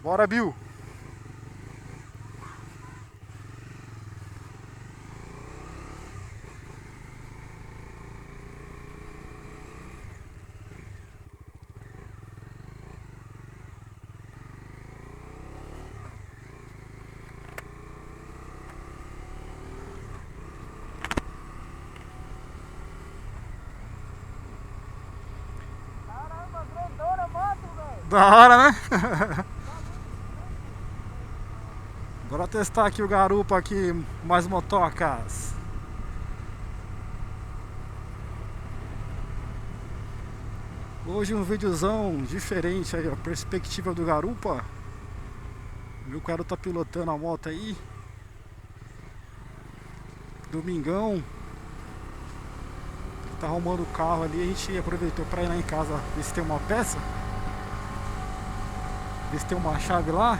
Bora, Bill. Caramba, grandona a moto, velho. Da hora, né? Bora testar aqui o garupa aqui, mais motocas. Hoje um videozão diferente aí, a perspectiva do garupa. Meu cara tá pilotando a moto aí. Domingão. Tá arrumando o carro ali, a gente aproveitou pra ir lá em casa ver se tem uma peça. Ver se tem uma chave lá.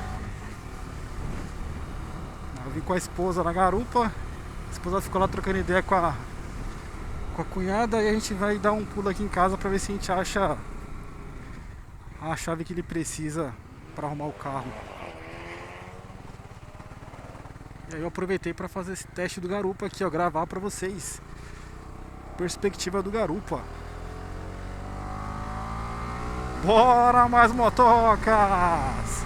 Eu vim com a esposa na garupa. A esposa ficou lá trocando ideia com a cunhada. E a gente vai dar um pulo aqui em casa pra ver se a gente acha a chave que ele precisa pra arrumar o carro. E aí eu aproveitei pra fazer esse teste do garupa aqui, ó, gravar pra vocês. Perspectiva do garupa. Bora mais motocas!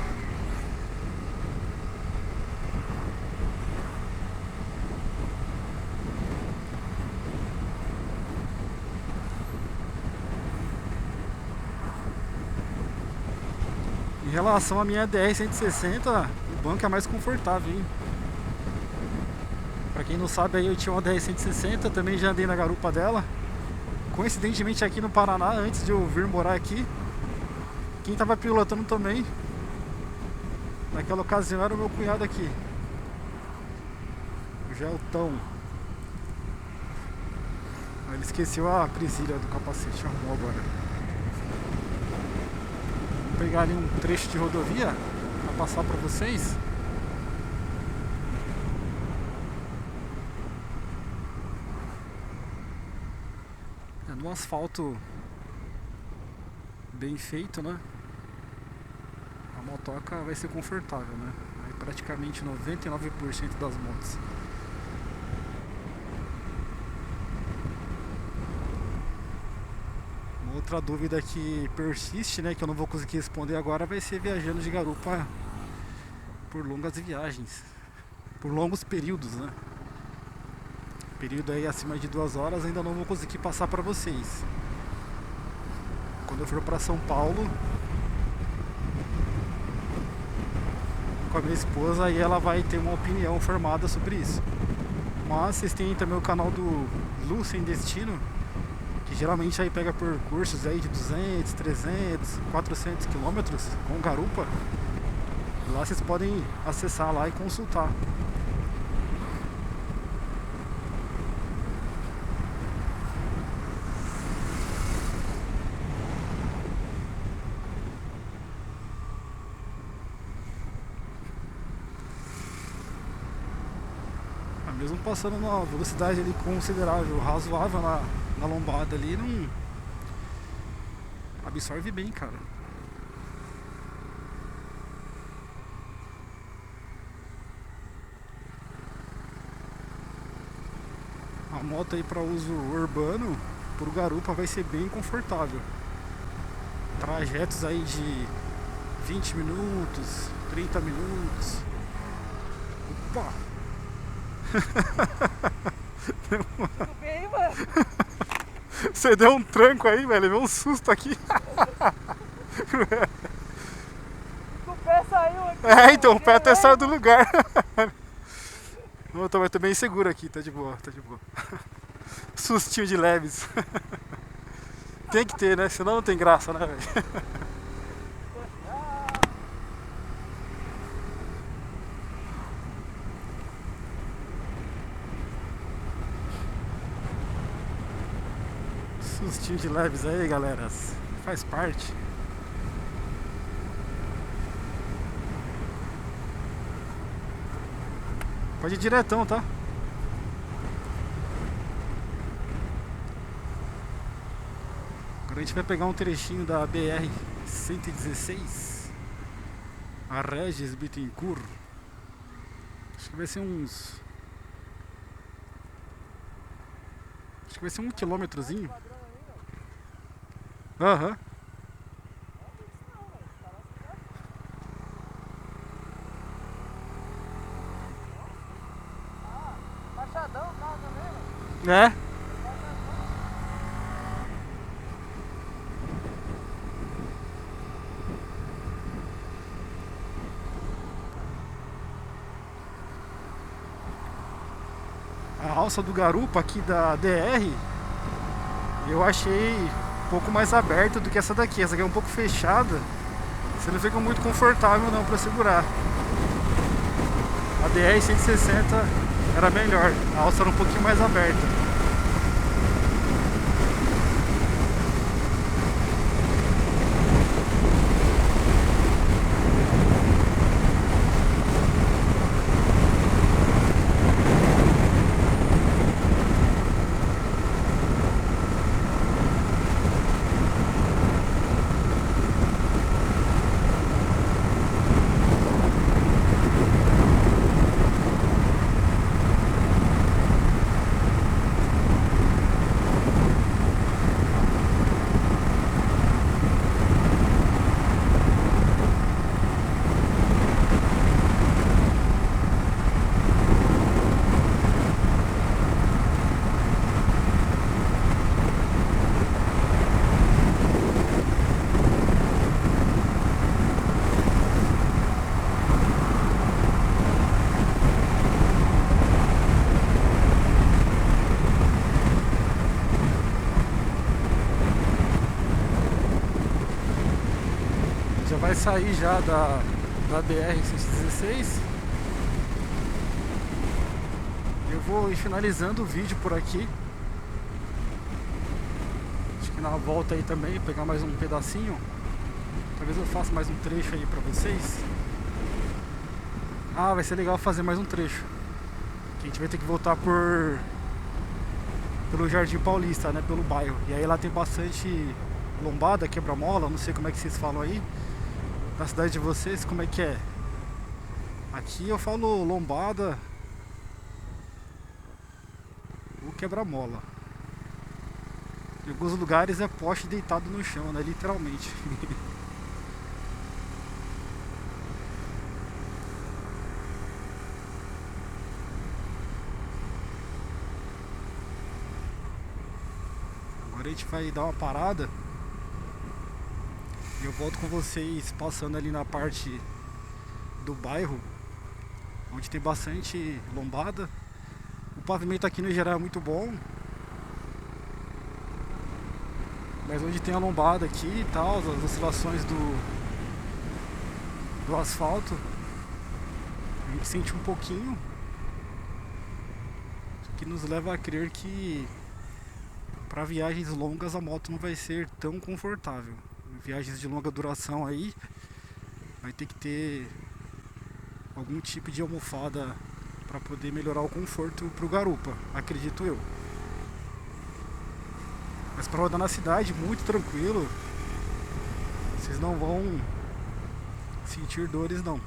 Em relação à minha DR-160, o banco é mais confortável, hein? Pra quem não sabe, aí eu tinha uma DR-160, também já andei na garupa dela. Coincidentemente aqui no Paraná, antes de eu vir morar aqui. Quem tava pilotando também naquela ocasião era o meu cunhado aqui, o Geltão. Ele esqueceu a presilha do capacete, arrumou agora. Vou pegar ali um trecho de rodovia pra passar pra vocês. É no asfalto bem feito, né? A motoca vai ser confortável, né? Aí praticamente 99% das motos. Uma outra dúvida que persiste, né? Que eu não vou conseguir responder agora, vai ser viajando de garupa por longas viagens. Por longos períodos, né? Período aí acima de 2 horas ainda não vou conseguir passar pra vocês. Quando eu for pra São Paulo com a minha esposa, aí ela vai ter uma opinião formada sobre isso. Mas vocês têm também o canal do Lu Sem Destino, que geralmente aí pega percursos aí de 200, 300, 400 quilômetros com garupa. Lá vocês podem acessar lá e consultar. Mesmo passando numa velocidade ali considerável, razoável na lombada ali, não absorve bem, cara. A moto aí para uso urbano, pro garupa vai ser bem confortável. Trajetos aí de 20 minutos, 30 minutos. Opa! Tudo bem, mano? Você deu um tranco aí, velho, levou um susto aqui. O pé saiu aqui. É, então, o pé até saiu do lugar. Não, mas tô bem seguro aqui, tá de boa, tá de boa. Sustinho de leves. Tem que ter, né? Senão não tem graça, né, velho? Sustinho de leves aí, galera. Faz parte. Pode ir diretão, tá? Agora a gente vai pegar um trechinho da BR-116. A Regis Bittencourt. Acho que vai ser uns... Acho que vai ser 1 quilômetrozinho. Aham. Baixadão o carro também, É. A alça do garupa aqui da DR eu achei um pouco mais aberta do que essa daqui. Essa aqui é um pouco fechada. Você não fica muito confortável não para segurar. A DR 160 era melhor. A alça era um pouquinho mais aberta. Já vai sair já da BR-116. Eu vou ir finalizando o vídeo por aqui. Acho que na volta aí também, pegar mais um pedacinho. Talvez eu faça mais um trecho aí pra vocês. Ah, vai ser legal fazer mais um trecho. Que a gente vai ter que voltar pelo Jardim Paulista, né? Pelo bairro. E aí lá tem bastante lombada, quebra-mola, não sei como é que vocês falam aí. Na cidade de vocês, como é que é? Aqui eu falo lombada ou quebra-mola. Em alguns lugares é poste deitado no chão, né? Literalmente. Agora a gente vai dar uma parada. E eu volto com vocês passando ali na parte do bairro, onde tem bastante lombada. O pavimento aqui no geral é muito bom, mas onde tem a lombada aqui e tal, as oscilações do asfalto, a gente sente um pouquinho, o que nos leva a crer que para viagens longas a moto não vai ser tão confortável. Viagens de longa duração aí vai ter que ter algum tipo de almofada para poder melhorar o conforto pro garupa, acredito eu. Mas para rodar na cidade, muito tranquilo. Vocês não vão sentir dores não.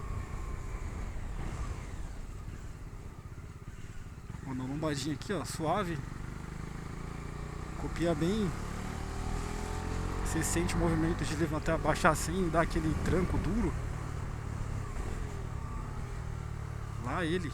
Vou dar uma lombadinha aqui, ó, suave. Copia bem. Você sente o movimento de levantar, abaixar assim, dar aquele tranco duro. Lá ele.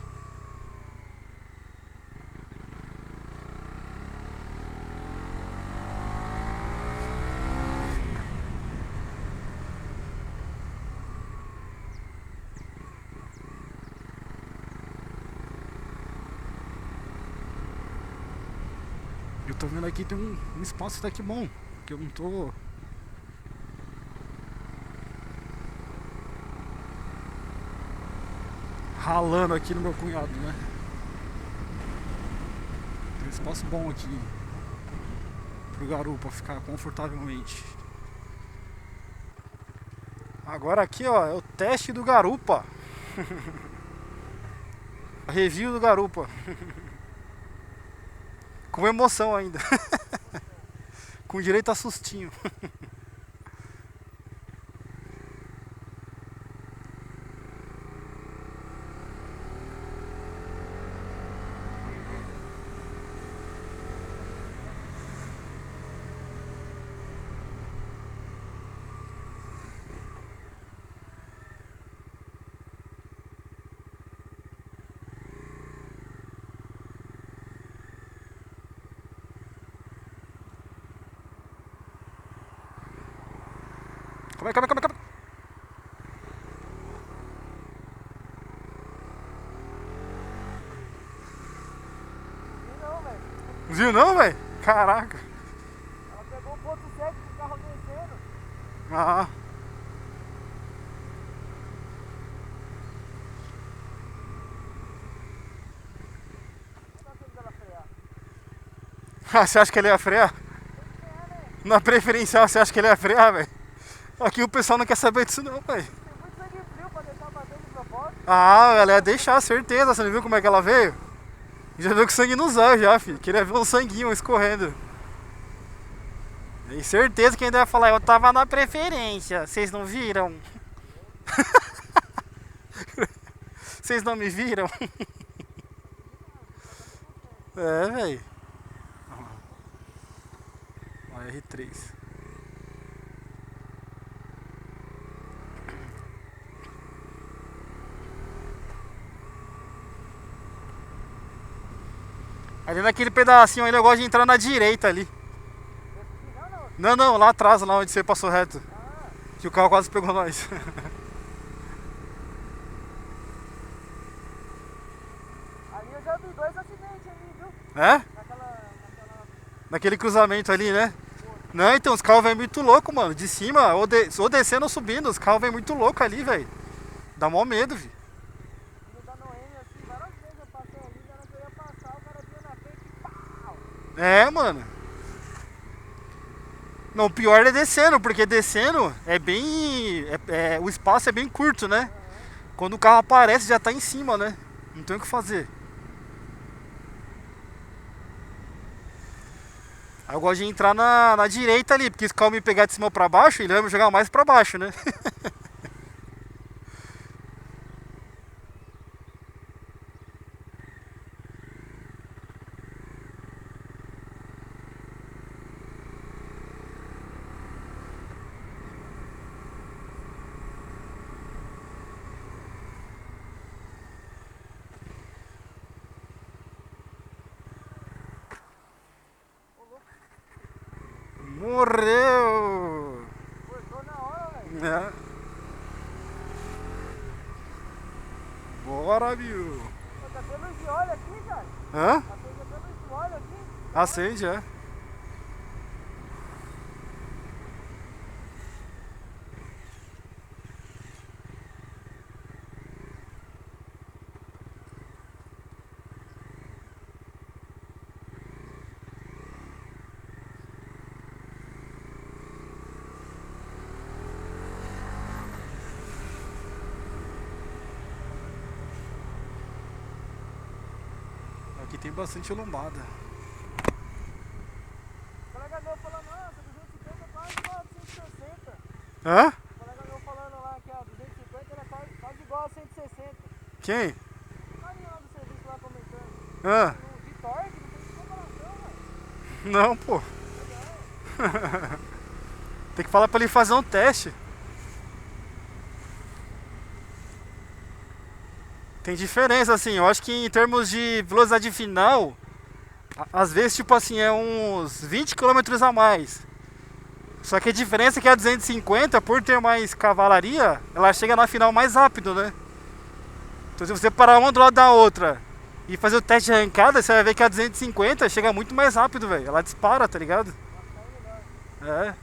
Eu tô vendo aqui tem um espaço até que bom, que eu não tô ralando aqui no meu cunhado, né? Tem um espaço bom aqui pro garupa ficar confortavelmente. Agora aqui, ó, é o teste do garupa. Review do garupa. Com emoção ainda. Com direito a sustinho. Calma aí, calma aí, calma aí, calma aí. E não, velho. Viu não, velho? Caraca. Ela pegou o ponto cego com o carro descendo. Ah. Não tá tendo dela frear. Ah, você acha que ele ia frear? Na preferencial, você acha que ele ia frear, velho? Aqui o pessoal não quer saber disso não, velho. Tem muito sangue frio pra deixar bater de propósito. Ah, ela ia deixar, certeza. Você não viu como é que ela veio? Já viu com sangue nos olhos já, filho. Queria ver um sanguinho escorrendo. Tem certeza que ainda ia falar, eu tava na preferência. Vocês não viram? Vocês não me viram? É, velho. Ó, R3. Ali naquele pedacinho ali eu gosto de entrar na direita ali. Não, não, lá atrás, lá onde você passou reto. Que o carro quase pegou nós. Ali eu já vi 2 acidentes ali, viu? É? Naquele cruzamento ali, né? Não, então os carros vêm muito louco, mano. De cima, ou descendo ou subindo, os carros vêm muito louco ali, velho. Dá mó medo, vi. Vindo da Noêmia assim, várias vezes eu passei ali, na hora que eu ia passar, o cara vinha na frente e pau! É, mano. Não, o pior é descendo, porque descendo é bem. O espaço é bem curto, né? Quando o carro aparece já tá em cima, né? Não tem o que fazer. Aí eu gosto de entrar na direita ali, porque se o carro me pegar de cima pra baixo, ele vai me jogar mais pra baixo, né? Morreu! Cortou na hora, velho. É. Bora, viu? Tá tendo luz de óleo aqui, cara. Hã? Tá tendo luz de óleo aqui. Acende, é. Aqui tem bastante lombada. O colega meu falando, nossa, 250 é quase igual a 160. Hã? O colega meu falando lá que a 250 era quase igual a 160. Quem? O carinha lá do serviço lá comentando. Hã? De torque, não tem comparação, velho. Não, pô. Tem que falar pra ele fazer um teste. Tem diferença, assim, eu acho que em termos de velocidade final, às vezes, tipo assim, é uns 20 km a mais. Só que a diferença é que a 250, por ter mais cavalaria, ela chega na final mais rápido, né? Então se você parar uma do lado da outra e fazer o teste de arrancada, você vai ver que a 250 chega muito mais rápido, velho. Ela dispara, tá ligado? É.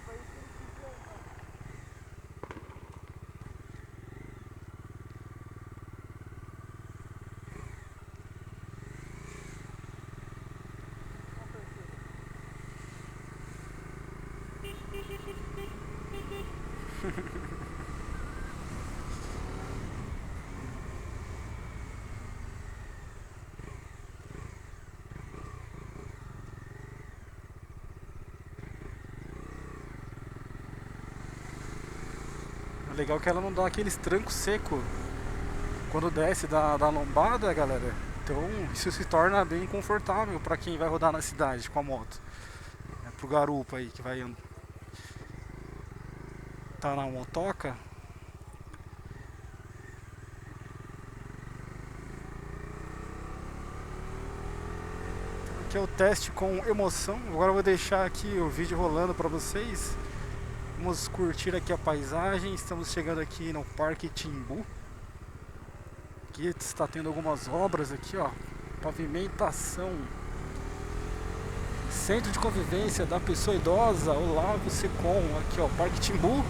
O legal é que ela não dá aqueles trancos secos quando desce da lombada, galera. Então isso se torna bem confortável para quem vai rodar na cidade com a moto. É pro garupa aí que vai tá na motoca. Aqui é o teste com emoção. Agora eu vou deixar aqui o vídeo rolando para vocês. Vamos curtir aqui a paisagem. Estamos chegando aqui no Parque Timbu. Aqui está tendo algumas obras aqui, ó. Pavimentação. Centro de convivência da pessoa idosa, Olavo Secom. Aqui, ó, Parque Timbu.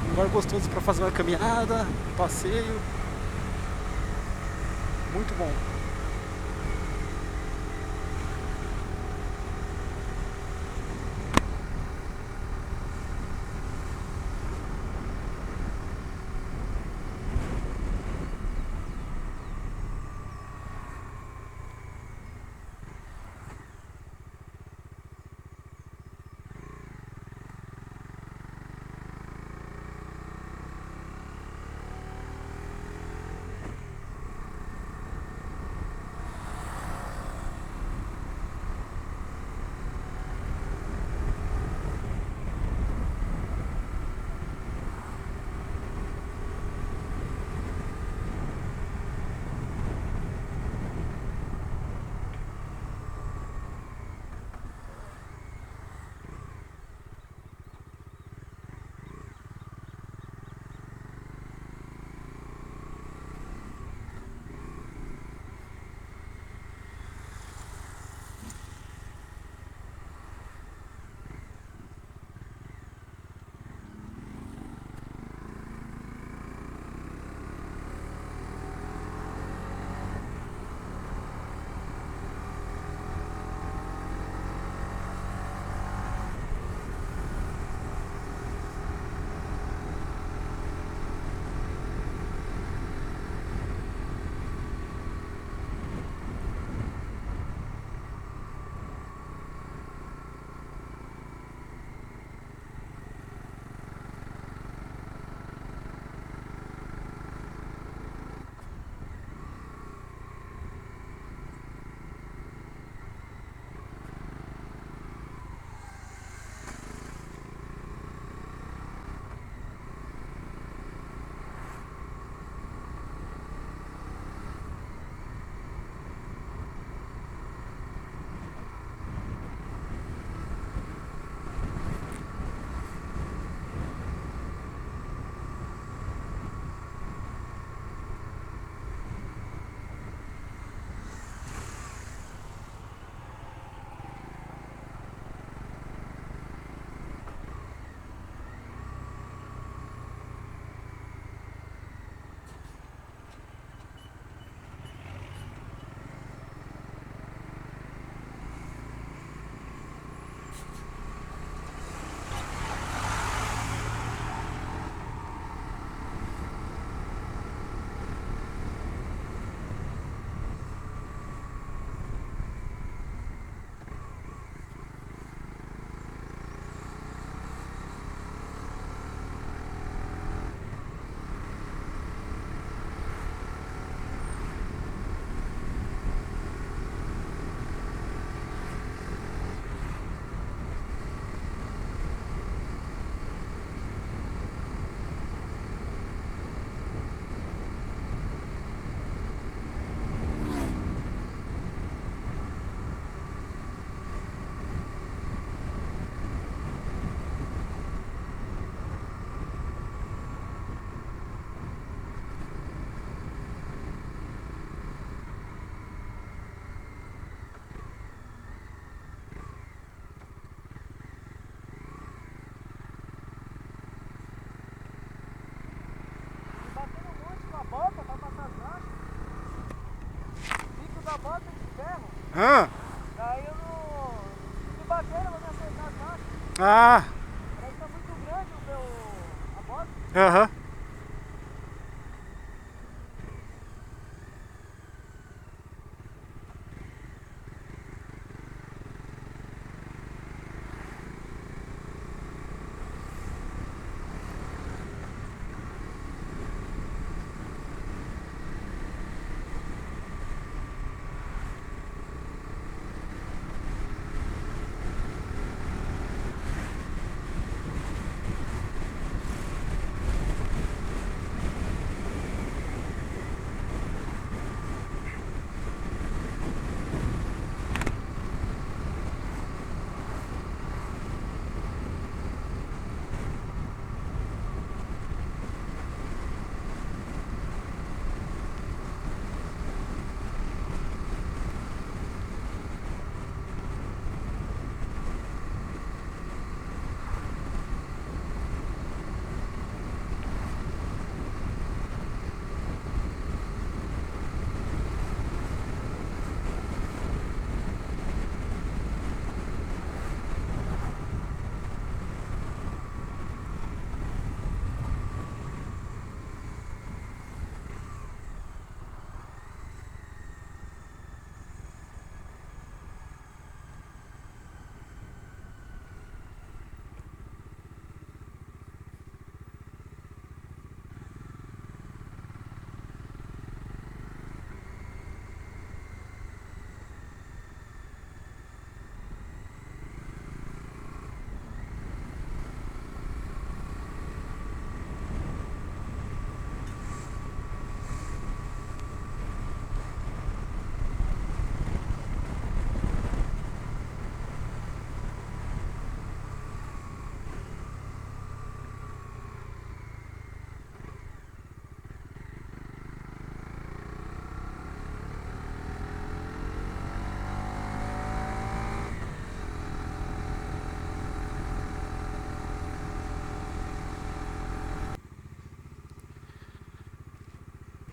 Um lugar gostoso para fazer uma caminhada, um passeio. Muito bom. bota de ferro. Ah. Daí eu não. Se bater, eu vou me acertar as marchas. Ah. Parece que tá muito grande a bota. Aham.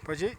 Pode ir?